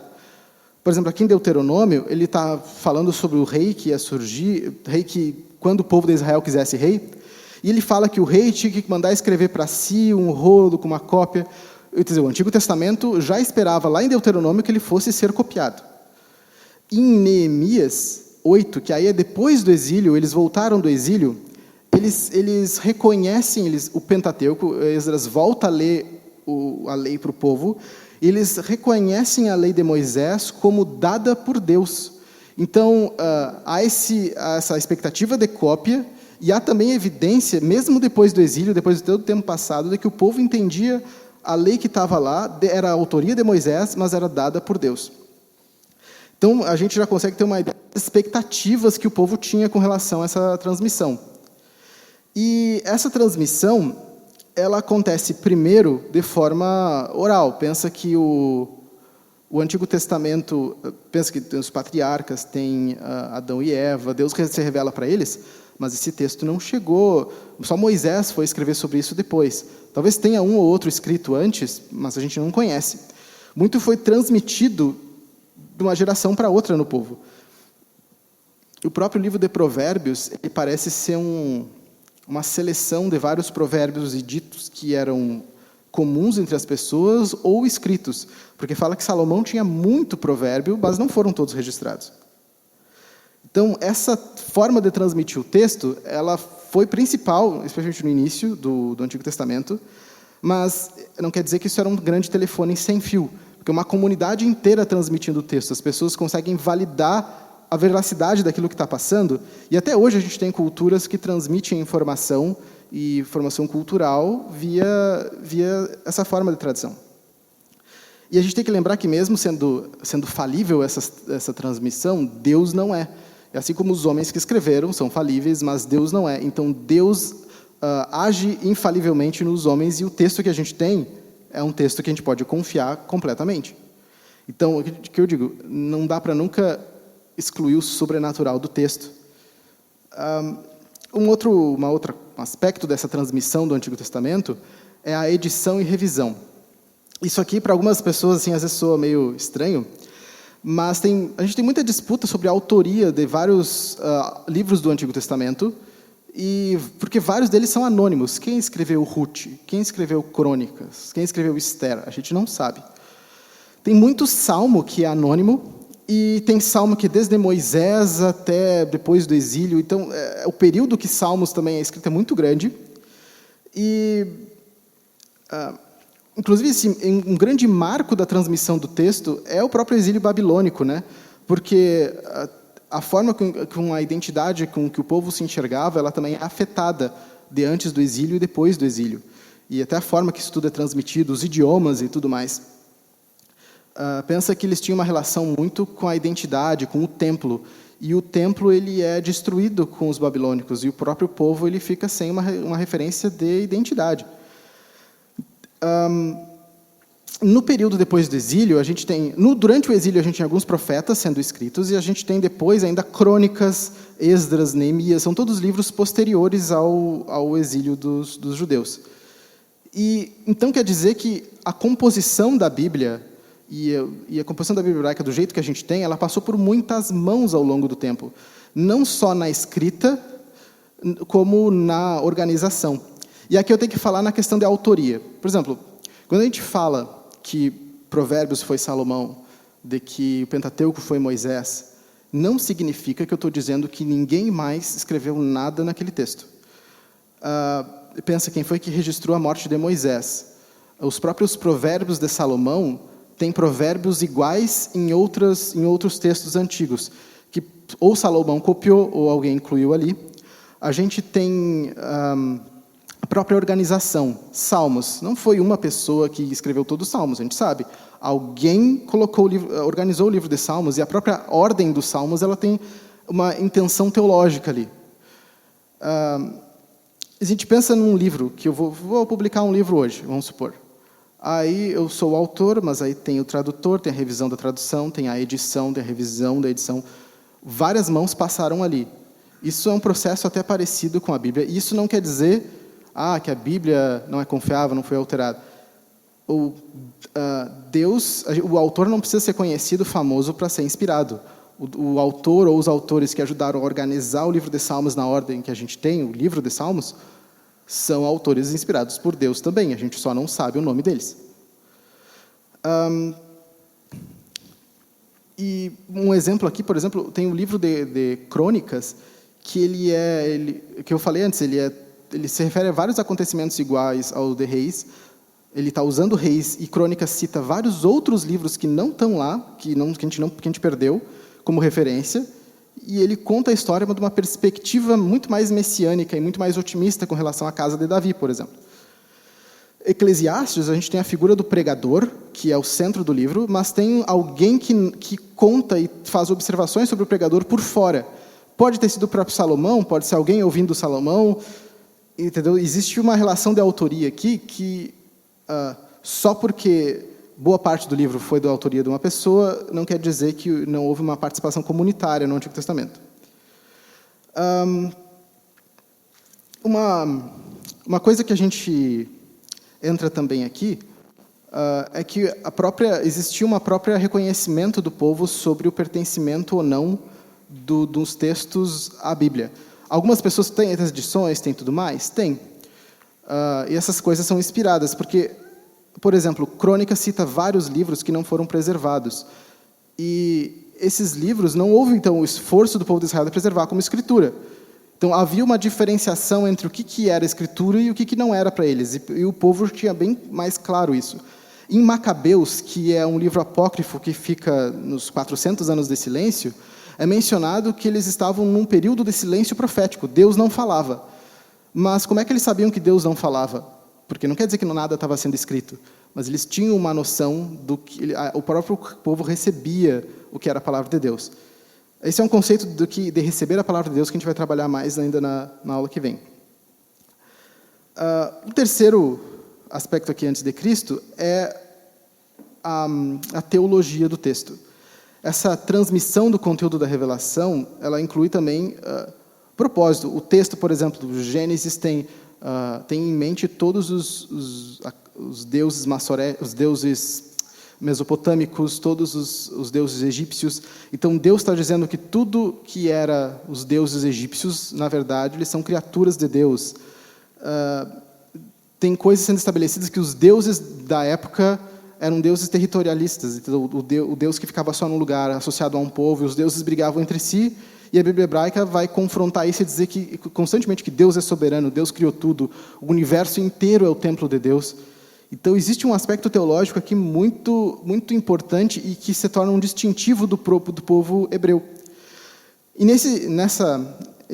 Por exemplo, aqui em Deuteronômio, ele está falando sobre o rei que ia surgir, rei que, quando o povo de Israel quisesse rei, e ele fala que o rei tinha que mandar escrever para si um rolo com uma cópia. Quer dizer, o Antigo Testamento já esperava lá em Deuteronômio que ele fosse ser copiado. Em Neemias 8, que aí é depois do exílio, eles voltaram do exílio, eles reconhecem o Pentateuco, Esdras volta a ler a lei para o povo, eles reconhecem a lei de Moisés como dada por Deus. Então, há essa expectativa de cópia, e há também evidência, mesmo depois do exílio, depois de todo o tempo passado, de que o povo entendia a lei que estava lá, era a autoria de Moisés, mas era dada por Deus. Então, a gente já consegue ter uma ideia das expectativas que o povo tinha com relação a essa transmissão. E essa transmissão, ela acontece primeiro de forma oral. Pensa que o Antigo Testamento, pensa que tem os patriarcas, tem Adão e Eva, Deus se revela para eles, mas esse texto não chegou, só Moisés foi escrever sobre isso depois. Talvez tenha um ou outro escrito antes, mas a gente não conhece. Muito foi transmitido de uma geração para outra no povo. O próprio livro de Provérbios, ele parece ser uma seleção de vários provérbios e ditos que eram comuns entre as pessoas ou escritos, porque fala que Salomão tinha muito provérbio, mas não foram todos registrados. Então, essa forma de transmitir o texto, ela foi principal, especialmente no início do Antigo Testamento, mas não quer dizer que isso era um grande telefone sem fio, porque uma comunidade inteira transmitindo o texto, as pessoas conseguem validar a veracidade daquilo que está passando, e até hoje a gente tem culturas que transmitem informação e formação cultural via essa forma de tradição. E a gente tem que lembrar que mesmo sendo falível essa transmissão, Deus não é. Assim como os homens que escreveram são falíveis, mas Deus não é. Então Deus age infalivelmente nos homens, e o texto que a gente tem é um texto que a gente pode confiar completamente. Então, o que eu digo, não dá para nunca excluir o sobrenatural do texto. Um outro aspecto dessa transmissão do Antigo Testamento é a edição e revisão. Isso aqui, para algumas pessoas, assim, às vezes soa meio estranho, mas a gente tem muita disputa sobre a autoria de vários livros do Antigo Testamento, porque vários deles são anônimos. Quem escreveu Ruth? Quem escreveu Crônicas? Quem escreveu Esther? A gente não sabe. Tem muito salmo que é anônimo, e tem salmo que desde Moisés até depois do exílio. Então, o período que Salmos também é escrito é muito grande. E, inclusive, assim, um grande marco da transmissão do texto é o próprio exílio babilônico, né? Porque a forma com a identidade com que o povo se enxergava, ela também é afetada de antes do exílio e depois do exílio. E até a forma que isso tudo é transmitido, os idiomas e tudo mais. Pensa que eles tinham uma relação muito com a identidade, com o templo. E o templo ele é destruído com os babilônicos, e o próprio povo ele fica sem uma referência de identidade. No período depois do exílio, a gente tem... Durante o exílio, a gente tem alguns profetas sendo escritos, e a gente tem depois ainda Crônicas, Esdras, Neemias, são todos livros posteriores ao exílio dos judeus. E então quer dizer que a composição da Bíblia... E a composição da Bíblia hebraica, do jeito que a gente tem, ela passou por muitas mãos ao longo do tempo. Não só na escrita, como na organização. E aqui eu tenho que falar na questão de autoria. Por exemplo, quando a gente fala que Provérbios foi Salomão, de que o Pentateuco foi Moisés, não significa que eu estou dizendo que ninguém mais escreveu nada naquele texto. Pensa quem foi que registrou a morte de Moisés. Os próprios Provérbios de Salomão tem provérbios iguais em outros textos antigos, que ou Salomão copiou ou alguém incluiu ali. A gente tem a própria organização. Salmos. Não foi uma pessoa que escreveu todos os salmos, a gente sabe. Alguém organizou o livro de Salmos, e a própria ordem dos salmos ela tem uma intenção teológica ali. A gente pensa num livro, que eu vou publicar um livro hoje, vamos supor. Aí eu sou o autor, mas aí tem o tradutor, tem a revisão da tradução, tem a edição, tem a revisão da edição. Várias mãos passaram ali. Isso é um processo até parecido com a Bíblia. E isso não quer dizer que a Bíblia não é confiável, não foi alterada. O autor não precisa ser conhecido, famoso, para ser inspirado. O autor ou os autores que ajudaram a organizar o livro de Salmos na ordem que a gente tem, o livro de Salmos, são autores inspirados por Deus também, a gente só não sabe o nome deles. E um exemplo aqui, por exemplo, tem um livro de Crônicas, que que eu falei antes, ele se refere a vários acontecimentos iguais ao de Reis. Ele está usando Reis, e Crônicas cita vários outros livros que não estão lá, que a gente perdeu, como referência, e ele conta a história de uma perspectiva muito mais messiânica e muito mais otimista com relação à casa de Davi, por exemplo. Eclesiastes, a gente tem a figura do pregador, que é o centro do livro, mas tem alguém que conta e faz observações sobre o pregador por fora. Pode ter sido o próprio Salomão, pode ser alguém ouvindo Salomão, entendeu? Existe uma relação de autoria aqui que só porque boa parte do livro foi da autoria de uma pessoa, não quer dizer que não houve uma participação comunitária no Antigo Testamento. Uma coisa que a gente entra também aqui é que existia uma própria reconhecimento do povo sobre o pertencimento ou não dos textos à Bíblia. Algumas pessoas têm as edições, têm tudo mais? Tem. E essas coisas são inspiradas, porque, por exemplo, Crônica cita vários livros que não foram preservados. E esses livros, não houve, então, o esforço do povo de Israel de preservar como escritura. Então, havia uma diferenciação entre o que era escritura e o que não era para eles. E o povo tinha bem mais claro isso. Em Macabeus, que é um livro apócrifo que fica nos 400 anos de silêncio, é mencionado que eles estavam num período de silêncio profético. Deus não falava. Mas como é que eles sabiam que Deus não falava? Porque não quer dizer que nada estava sendo escrito, mas eles tinham uma noção do que o próprio povo recebia o que era a palavra de Deus. Esse é um conceito de receber a palavra de Deus que a gente vai trabalhar mais ainda na aula que vem. O terceiro aspecto aqui antes de Cristo é a teologia do texto. Essa transmissão do conteúdo da revelação, ela inclui também propósito. O texto, por exemplo, do Gênesis tem em mente todos os deuses os deuses mesopotâmicos, todos os deuses egípcios. Então, Deus está dizendo que tudo que era os deuses egípcios, na verdade, eles são criaturas de Deus. Tem coisas sendo estabelecidas que os deuses da época eram deuses territorialistas. Então, o Deus que ficava só num lugar, associado a um povo, e os deuses brigavam entre si, e a Bíblia hebraica vai confrontar isso e dizer constantemente que Deus é soberano, Deus criou tudo, o universo inteiro é o templo de Deus. Então, existe um aspecto teológico aqui muito, muito importante e que se torna um distintivo do povo hebreu. E nesse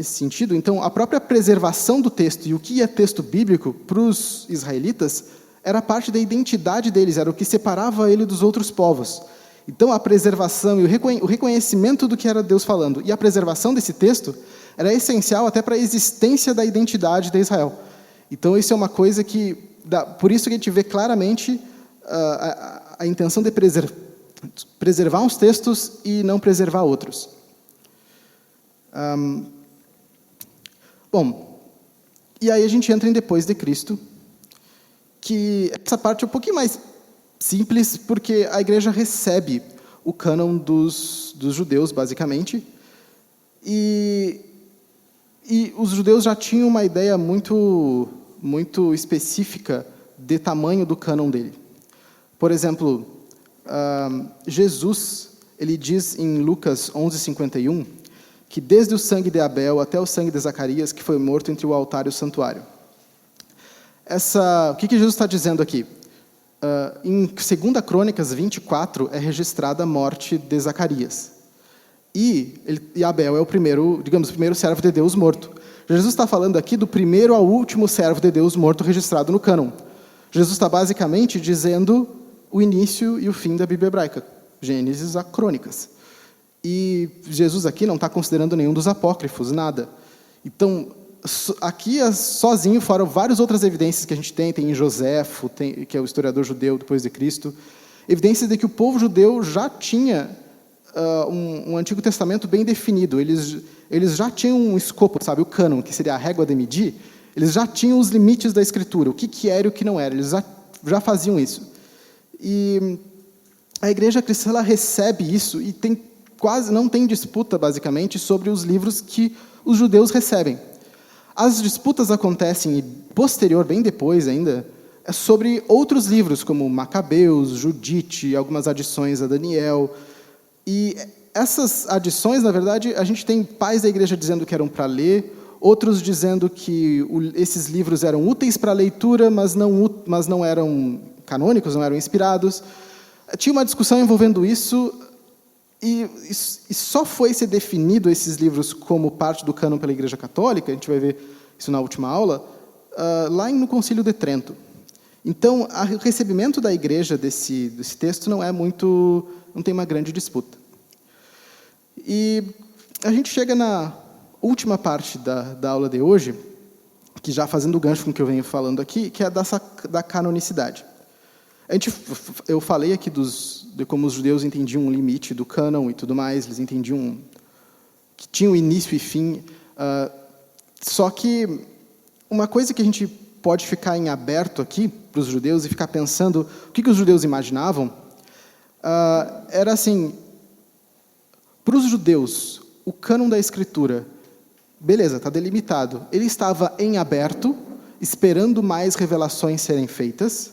sentido, então, a própria preservação do texto e o que é texto bíblico para os israelitas era parte da identidade deles, era o que separava ele dos outros povos. Então, a preservação e o reconhecimento do que era Deus falando e a preservação desse texto era essencial até para a existência da identidade de Israel. Então, isso é uma coisa que... Por isso que a gente vê claramente a intenção de preservar uns textos e não preservar outros. Bom, e aí a gente entra em depois de Cristo, que essa parte é um pouquinho mais simples, porque a igreja recebe o cânon dos judeus, basicamente, e os judeus já tinham uma ideia muito, muito específica de tamanho do cânon dele. Por exemplo, Jesus, ele diz em Lucas 11:51, que desde o sangue de Abel até o sangue de Zacarias, que foi morto entre o altar e o santuário. O que Jesus está dizendo aqui? Em 2 Crônicas 24 é registrada a morte de Zacarias. E Abel é o primeiro servo de Deus morto. Jesus está falando aqui do primeiro ao último servo de Deus morto registrado no cânon. Jesus está basicamente dizendo o início e o fim da Bíblia hebraica, Gênesis a Crônicas. E Jesus aqui não está considerando nenhum dos apócrifos, nada. Então, aqui sozinho, fora várias outras evidências que a gente tem em Joséfo, que é o historiador judeu depois de Cristo, evidências de que o povo judeu já tinha um Antigo Testamento bem definido. Eles já tinham um escopo, sabe, o cânon, que seria a régua de medir. Eles já tinham os limites da Escritura, o que era e o que não era. Eles já faziam isso. E a igreja cristã ela recebe isso e quase não tem disputa, basicamente, sobre os livros que os judeus recebem. As disputas acontecem, posterior, bem depois ainda, sobre outros livros, como Macabeus, Judite, algumas adições a Daniel. E essas adições, na verdade, a gente tem pais da igreja dizendo que eram para ler, outros dizendo que esses livros eram úteis para a leitura, mas não eram canônicos, não eram inspirados. Tinha uma discussão envolvendo isso, E só foi ser definido esses livros como parte do cânon pela Igreja Católica, a gente vai ver isso na última aula, lá no Concílio de Trento. Então, o recebimento da Igreja desse texto não tem uma grande disputa. E a gente chega na última parte da aula de hoje, que já fazendo o gancho com o que eu venho falando aqui, que é da canonicidade. Eu falei aqui de como os judeus entendiam um limite do cânon e tudo mais, eles entendiam que tinha um início e fim. Só que uma coisa que a gente pode ficar em aberto aqui para os judeus e ficar pensando o que os judeus imaginavam, era assim, para os judeus, o cânon da Escritura, beleza, está delimitado, ele estava em aberto, esperando mais revelações serem feitas,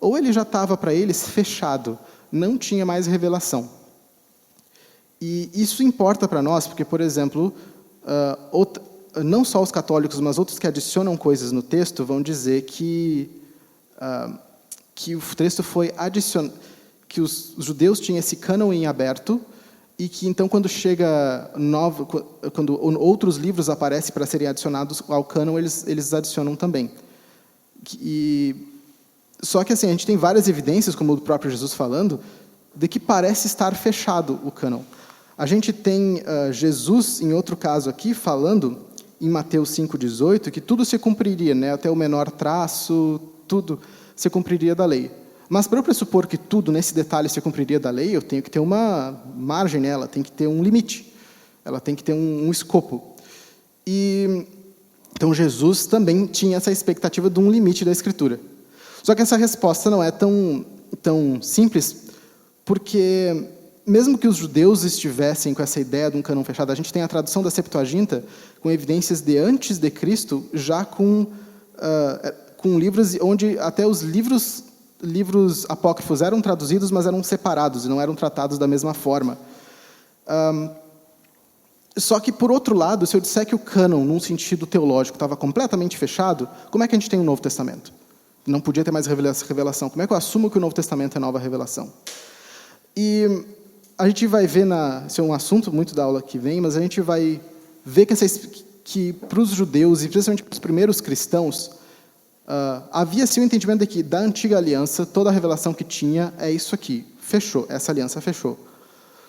ou ele já estava, para eles, fechado, não tinha mais revelação. E isso importa para nós, porque, por exemplo, não só os católicos, mas outros que adicionam coisas no texto, vão dizer que o texto foi adicionado, que os judeus tinham esse cânon em aberto, e que, então, quando outros livros aparecem para serem adicionados ao cânon, eles adicionam também. Só que assim, a gente tem várias evidências, como o próprio Jesus falando, de que parece estar fechado o cânon. A gente tem Jesus, em outro caso aqui, falando, em Mateus 5,18, que tudo se cumpriria, né? Até o menor traço, tudo se cumpriria da lei. Mas para eu pressupor que tudo, nesse detalhe, se cumpriria da lei, eu tenho que ter uma margem nela, tem que ter um limite, ela tem que ter um escopo. Então Jesus também tinha essa expectativa de um limite da Escritura. Só que essa resposta não é tão simples, porque mesmo que os judeus estivessem com essa ideia de um cânon fechado, a gente tem a tradução da Septuaginta com evidências de antes de Cristo, já com livros onde até os livros apócrifos eram traduzidos, mas eram separados e não eram tratados da mesma forma. Só que, por outro lado, se eu disser que o cânon, num sentido teológico, estava completamente fechado, como é que a gente tem o Novo Testamento? Não podia ter mais revelação. Como é que eu assumo que o Novo Testamento é nova revelação? E a gente vai ver, esse é um assunto muito da aula que vem, mas a gente vai ver que para os judeus, e principalmente para os primeiros cristãos, havia sim o entendimento de que, da antiga aliança, toda a revelação que tinha é isso aqui, fechou, essa aliança fechou.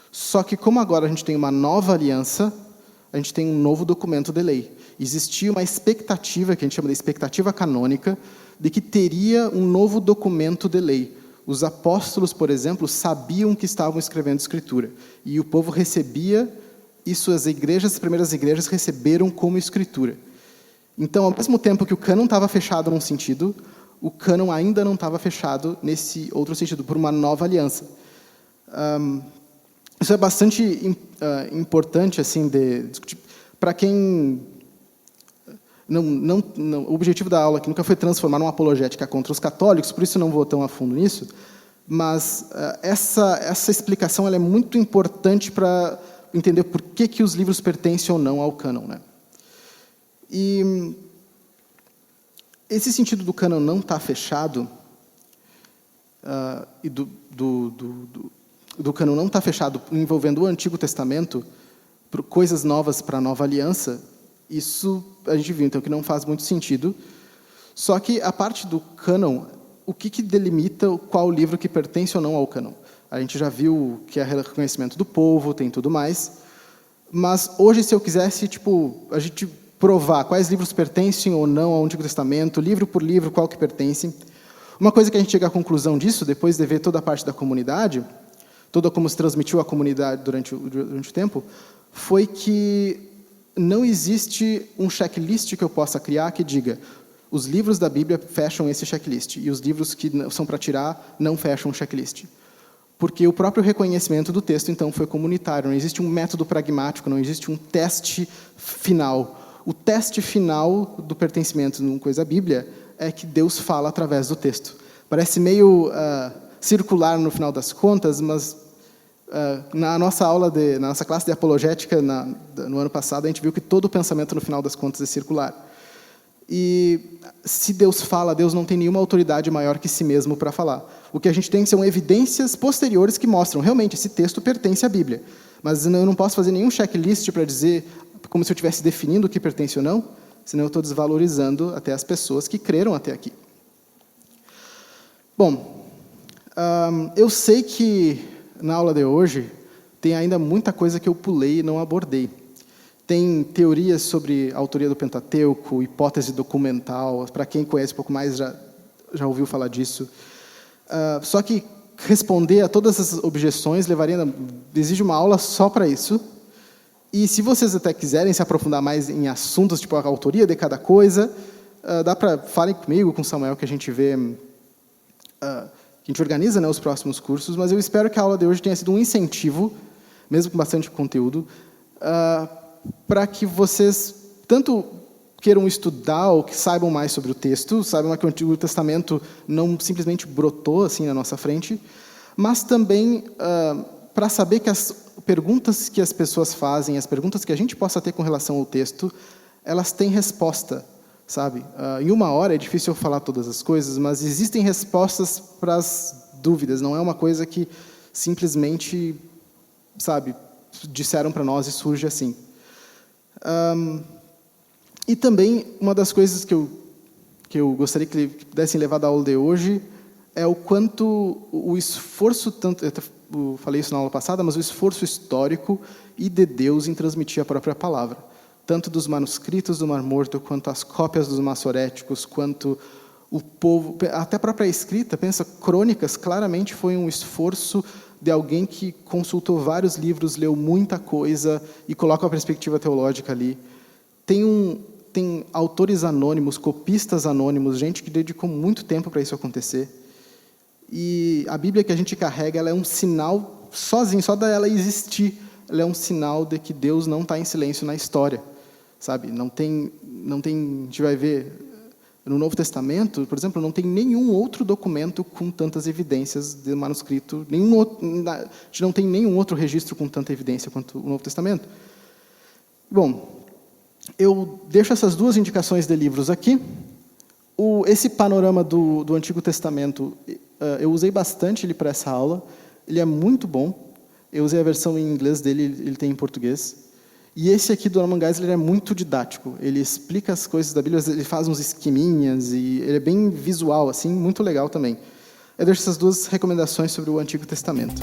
Só que, como agora a gente tem uma nova aliança, a gente tem um novo documento de lei. Existia uma expectativa, que a gente chama de expectativa canônica, de que teria um novo documento de lei. Os apóstolos, por exemplo, sabiam que estavam escrevendo Escritura. E o povo recebia isso, as primeiras igrejas receberam como Escritura. Então, ao mesmo tempo que o cânon estava fechado num sentido, o cânon ainda não estava fechado nesse outro sentido, por uma nova aliança. Isso é bastante importante assim, de discutir. Para quem... o objetivo da aula aqui nunca foi transformar uma apologética contra os católicos, por isso não vou tão a fundo nisso, mas essa explicação ela é muito importante para entender por que os livros pertencem ou não ao cânon, né? E esse sentido do cânon não estar fechado, e do cânon não estar fechado envolvendo o Antigo Testamento, por coisas novas para a Nova Aliança, isso a gente viu, então, que não faz muito sentido. Só que a parte do cânon, o que delimita qual livro que pertence ou não ao cânon? A gente já viu que é reconhecimento do povo, tem tudo mais. Mas hoje, se eu quisesse, a gente provar quais livros pertencem ou não ao Antigo Testamento, livro por livro, qual que pertence. Uma coisa que a gente chega à conclusão disso, depois de ver toda a parte da comunidade, toda como se transmitiu à comunidade durante o tempo, foi que não existe um checklist que eu possa criar que diga os livros da Bíblia fecham esse checklist e os livros que são para tirar não fecham o checklist. Porque o próprio reconhecimento do texto, então, foi comunitário. Não existe um método pragmático, não existe um teste final. O teste final do pertencimento numa coisa à Bíblia é que Deus fala através do texto. Parece meio circular no final das contas, mas na nossa na nossa classe de apologética no ano passado, a gente viu que todo o pensamento no final das contas é circular. E se Deus fala, Deus não tem nenhuma autoridade maior que si mesmo para falar. O que a gente tem são evidências posteriores que mostram, realmente, esse texto pertence à Bíblia. Mas eu não posso fazer nenhum checklist para dizer, como se eu estivesse definindo o que pertence ou não, senão eu estou desvalorizando até as pessoas que creram até aqui. Bom, eu sei que na aula de hoje tem ainda muita coisa que eu pulei e não abordei. Tem teorias sobre a autoria do Pentateuco, hipótese documental, para quem conhece um pouco mais já ouviu falar disso. Só que responder a todas essas objeções exige uma aula só para isso. E se vocês até quiserem se aprofundar mais em assuntos, tipo a autoria de cada coisa, falem comigo, com o Samuel, que a gente vê, que a gente organiza, né, os próximos cursos, mas eu espero que a aula de hoje tenha sido um incentivo, mesmo com bastante conteúdo, para que vocês tanto queiram estudar ou que saibam mais sobre o texto, saibam que o Antigo Testamento não simplesmente brotou assim na nossa frente, mas também para saber que as perguntas que as pessoas fazem, as perguntas que a gente possa ter com relação ao texto, elas têm resposta, sabe? Em uma hora é difícil eu falar todas as coisas, mas existem respostas para as dúvidas, não é uma coisa que simplesmente, sabe, disseram para nós e surge assim. E também, uma das coisas que eu gostaria que pudessem levar da aula de hoje é o quanto o esforço, eu falei isso na aula passada, mas o esforço histórico e de Deus em transmitir a própria palavra. Tanto dos manuscritos do Mar Morto, quanto as cópias dos massoréticos, quanto o povo, até a própria escrita, pensa, Crônicas, claramente foi um esforço de alguém que consultou vários livros, leu muita coisa e coloca a perspectiva teológica ali. Tem autores anônimos, copistas anônimos, gente que dedicou muito tempo para isso acontecer. E a Bíblia que a gente carrega, ela é um sinal, sozinho, só dela existir, ela é um sinal de que Deus não está em silêncio na história, sabe? Não tem, a gente vai ver no Novo Testamento, por exemplo, não tem nenhum outro documento com tantas evidências de manuscrito, a gente não tem nenhum outro registro com tanta evidência quanto o Novo Testamento. Bom, eu deixo essas duas indicações de livros aqui. Esse panorama do Antigo Testamento, eu usei bastante ele para essa aula. Ele é muito bom. Eu usei a versão em inglês dele, ele tem em português. E esse aqui do Norman Geisler é muito didático. Ele explica as coisas da Bíblia, ele faz uns esqueminhas, e ele é bem visual, assim, muito legal também. Eu deixo essas duas recomendações sobre o Antigo Testamento.